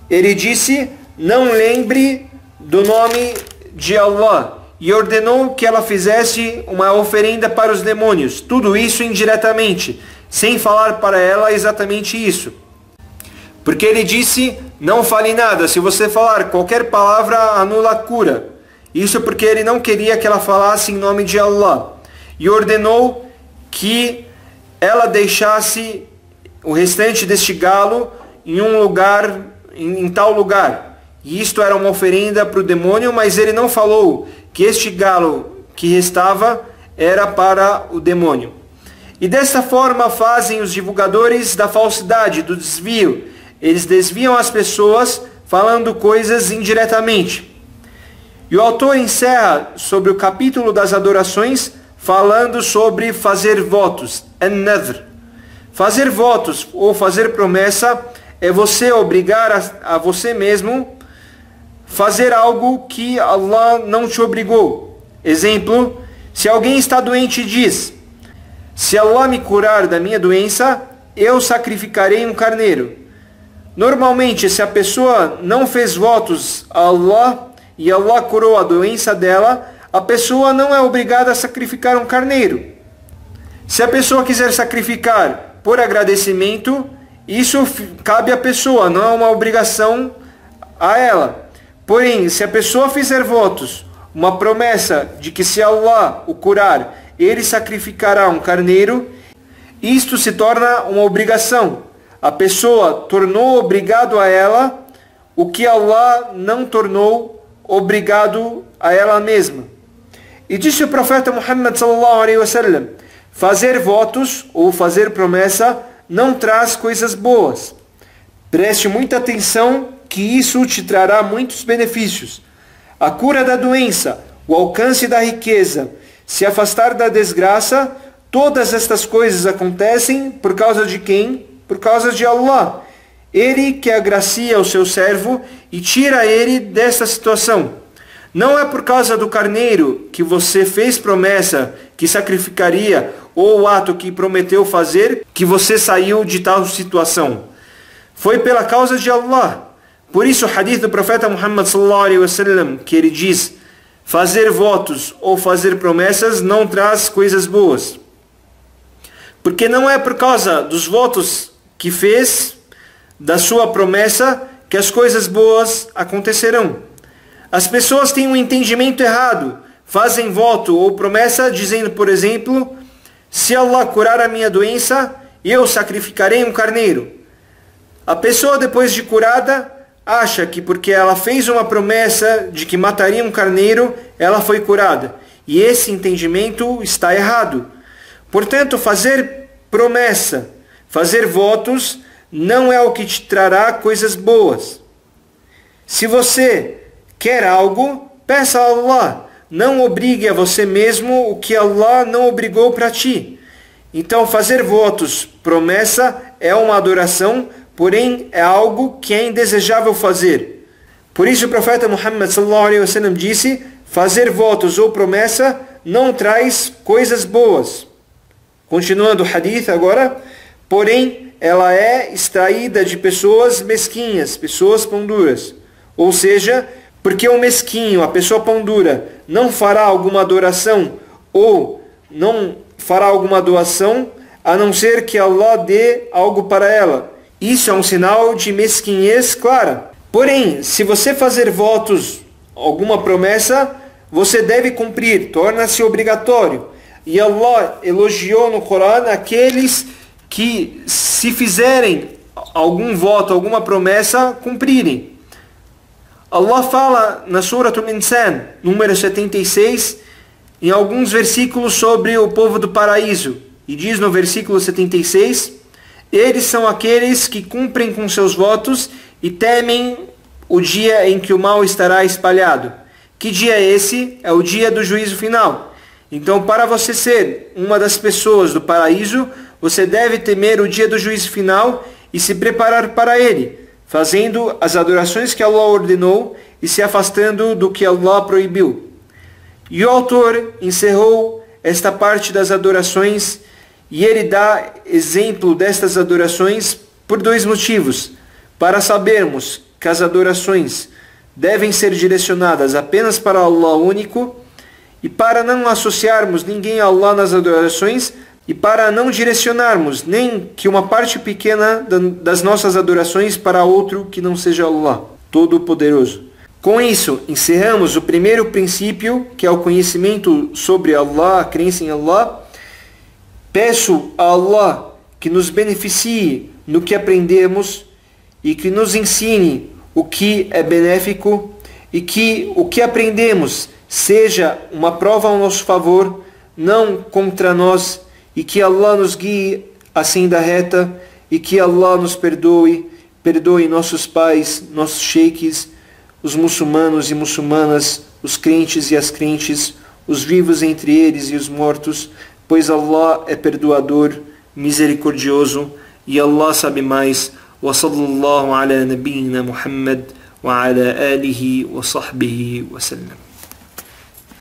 Ele disse: não lembre do nome de Allah, e ordenou que ela fizesse uma oferenda para os demônios. Tudo isso indiretamente, sem falar para ela exatamente isso. Porque ele disse: não fale nada, se você falar qualquer palavra anula a cura. Isso porque ele não queria que ela falasse em nome de Allah. E ordenou que ela deixasse o restante deste galo em um lugar, em tal lugar. E isto era uma oferenda para o demônio, mas ele não falou que este galo que restava era para o demônio. E dessa forma fazem os divulgadores da falsidade, do desvio. Eles desviam as pessoas falando coisas indiretamente. E o autor encerra sobre o capítulo das adorações falando sobre fazer votos, an-nadhr. Fazer votos ou fazer promessa é você obrigar a você mesmo fazer algo que Allah não te obrigou. Exemplo, se alguém está doente e diz: se Allah me curar da minha doença, eu sacrificarei um carneiro. Normalmente, se a pessoa não fez votos a Allah e Allah curou a doença dela, a pessoa não é obrigada a sacrificar um carneiro. Se a pessoa quiser sacrificar por agradecimento, isso cabe à pessoa, não é uma obrigação a ela. Porém, se a pessoa fizer votos, uma promessa de que se Allah o curar, ele sacrificará um carneiro, isto se torna uma obrigação. A pessoa tornou obrigado a ela o que Allah não tornou obrigado a ela mesma. E disse o profeta Muhammad sallallahu alaihi wasallam: fazer votos ou fazer promessa não traz coisas boas. Preste muita atenção que isso te trará muitos benefícios. A cura da doença, o alcance da riqueza, se afastar da desgraça, todas estas coisas acontecem por causa de quem? Por causa de Allah. Ele que agracia o seu servo e tira ele desta situação. Não é por causa do carneiro que você fez promessa que sacrificaria ou o ato que prometeu fazer que você saiu de tal situação. Foi pela causa de Allah. Por isso o hadith do profeta Muhammad sallallahu alaihi wasallam, que ele diz: fazer votos ou fazer promessas não traz coisas boas. Porque não é por causa dos votos que fez, da sua promessa, que as coisas boas acontecerão. As pessoas têm um entendimento errado, fazem voto ou promessa dizendo, por exemplo: se Allah curar a minha doença, eu sacrificarei um carneiro. A pessoa, depois de curada, acha que porque ela fez uma promessa de que mataria um carneiro, ela foi curada. E esse entendimento está errado. Portanto, fazer promessa, fazer votos, não é o que te trará coisas boas. Se você quer algo, peça a Allah. Não obrigue a você mesmo o que Allah não obrigou para ti. Então, fazer votos, promessa, é uma adoração, porém é algo que é indesejável fazer. Por isso o profeta Muhammad sallallahu alaihi wasallam disse: fazer votos ou promessa não traz coisas boas. Continuando o hadith agora: porém ela é extraída de pessoas mesquinhas, pessoas pão duras. Ou seja, porque o mesquinho, a pessoa pão dura, não fará alguma adoração ou não fará alguma doação, a não ser que Allah dê algo para ela. Isso é um sinal de mesquinhez clara. Porém, se você fazer votos, alguma promessa, você deve cumprir, torna-se obrigatório. E Allah elogiou no Corão aqueles que, se fizerem algum voto, alguma promessa, cumprirem. Allah fala na Surah Al-Insan, número 76, em alguns versículos sobre o povo do paraíso. E diz no versículo 76: Eles são aqueles que cumprem com seus votos e temem o dia em que o mal estará espalhado. Que dia é esse? É o dia do juízo final. Então, para você ser uma das pessoas do paraíso, você deve temer o dia do juízo final e se preparar para ele, fazendo as adorações que Allah ordenou e se afastando do que Allah proibiu. E o autor encerrou esta parte das adorações e ele dá exemplo destas adorações por dois motivos. Para sabermos que as adorações devem ser direcionadas apenas para Allah único, e para não associarmos ninguém a Allah nas adorações, e para não direcionarmos nem que uma parte pequena das nossas adorações para outro que não seja Allah, Todo-Poderoso. Com isso, encerramos o primeiro princípio, que é o conhecimento sobre Allah, a crença em Allah. Peço a Allah que nos beneficie no que aprendemos e que nos ensine o que é benéfico e que o que aprendemos seja uma prova ao nosso favor, não contra nós, e que Allah nos guie à senda reta e que Allah nos perdoe nossos pais, nossos sheikhs, os muçulmanos e muçulmanas, os crentes e as crentes, os vivos entre eles e os mortos, pois Allah é perdoador, misericordioso, e Allah sabe mais. Wa sallallahu ala nabiyyina Muhammad wa ala alihi wa sahbihi wa sallam.